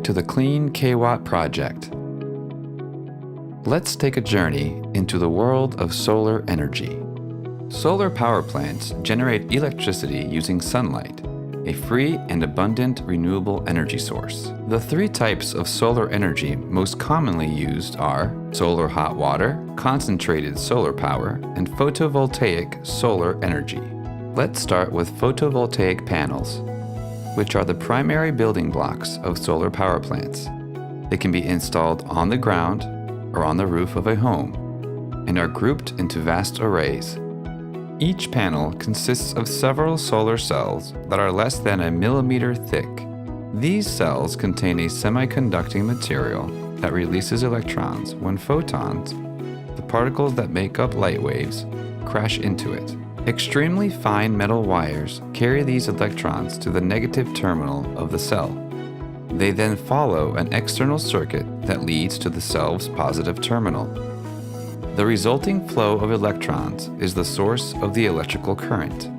to the Clean kWat project. Let's take a journey into the world of solar energy. Solar power plants generate electricity using sunlight, a free and abundant renewable energy source. The three types of solar energy most commonly used are solar hot water, concentrated solar power, and photovoltaic solar energy. Let's start with photovoltaic panels, which are the primary building blocks of solar power plants. They can be installed on the ground or on the roof of a home and are grouped into vast arrays. Each panel consists of several solar cells that are less than a millimeter thick. These cells contain a semiconducting material that releases electrons when photons, the particles that make up light waves, crash into it. Extremely fine metal wires carry these electrons to the negative terminal of the cell. They then follow an external circuit that leads to the cell's positive terminal. The resulting flow of electrons is the source of the electrical current.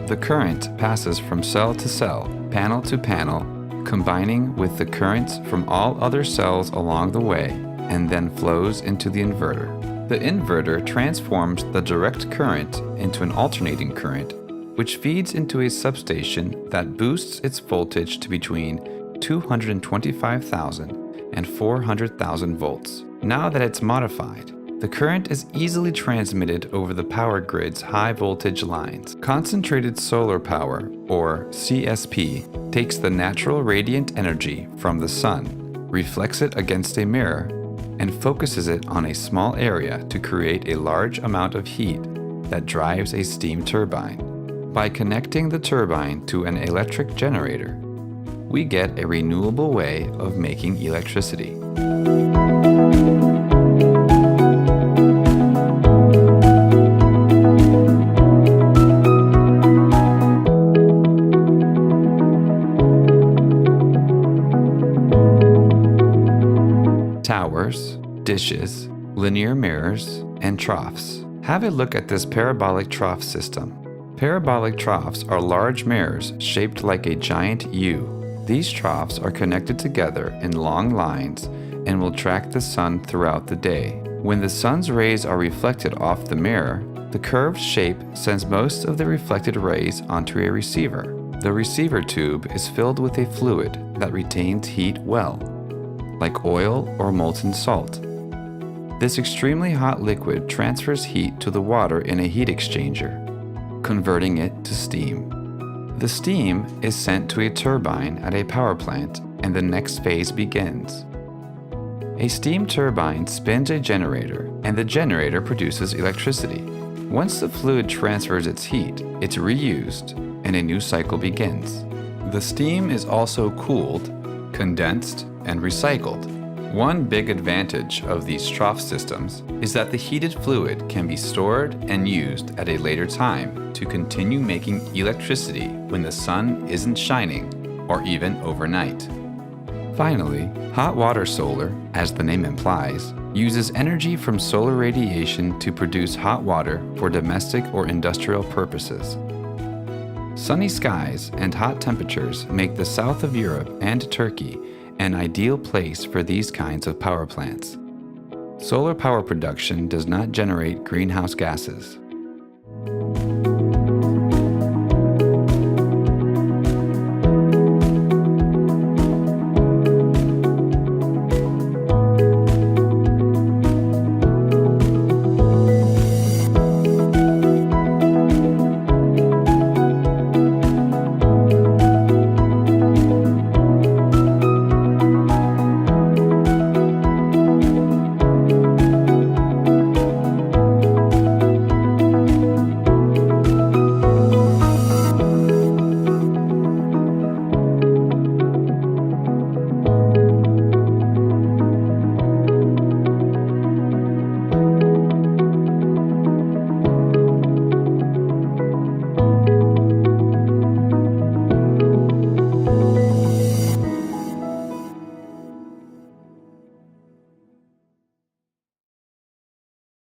The current passes from cell to cell, panel to panel, combining with the currents from all other cells along the way, and then flows into the inverter. The inverter transforms the direct current into an alternating current, which feeds into a substation that boosts its voltage to between 225,000 and 400,000 volts. Now that it's modified, the current is easily transmitted over the power grid's high voltage lines. Concentrated solar power, or CSP, takes the natural radiant energy from the sun, reflects it against a mirror, and focuses it on a small area to create a large amount of heat that drives a steam turbine. By connecting the turbine to an electric generator, we get a renewable way of making electricity. Towers, dishes, linear mirrors, and troughs. Have a look at this parabolic trough system. Parabolic troughs are large mirrors shaped like a giant U. These troughs are connected together in long lines and will track the sun throughout the day. When the sun's rays are reflected off the mirror, the curved shape sends most of the reflected rays onto a receiver. The receiver tube is filled with a fluid that retains heat well, like oil or molten salt. This extremely hot liquid transfers heat to the water in a heat exchanger, converting it to steam. The steam is sent to a turbine at a power plant, and the next phase begins. A steam turbine spins a generator, and the generator produces electricity. Once the fluid transfers its heat, it's reused, and a new cycle begins. The steam is also cooled, condensed, and recycled. One big advantage of these trough systems is that the heated fluid can be stored and used at a later time to continue making electricity when the sun isn't shining or even overnight. Finally, hot water solar, as the name implies, uses energy from solar radiation to produce hot water for domestic or industrial purposes. Sunny skies and hot temperatures make the south of Europe and Turkey an ideal place for these kinds of power plants. Solar power production does not generate greenhouse gases,